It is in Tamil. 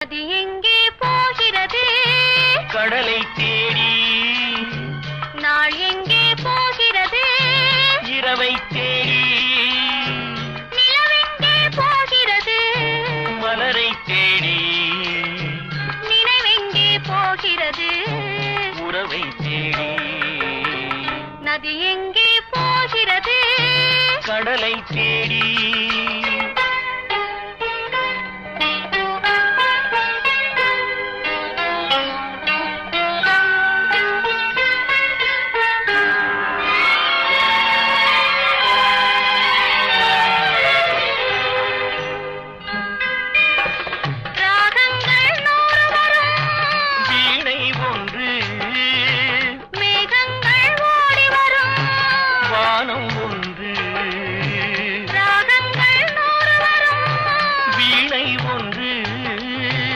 அது எங்கே போகிறது? கடலை தேடி. நாள் எங்கே போகிறது? இரவை தேடி. நிலவெங்கே போகிறது? மலரை தேடி. நினைவெங்கே போகிறது? உறவை தேடி. நதி எங்கே போகிறது? கடலை தேடி.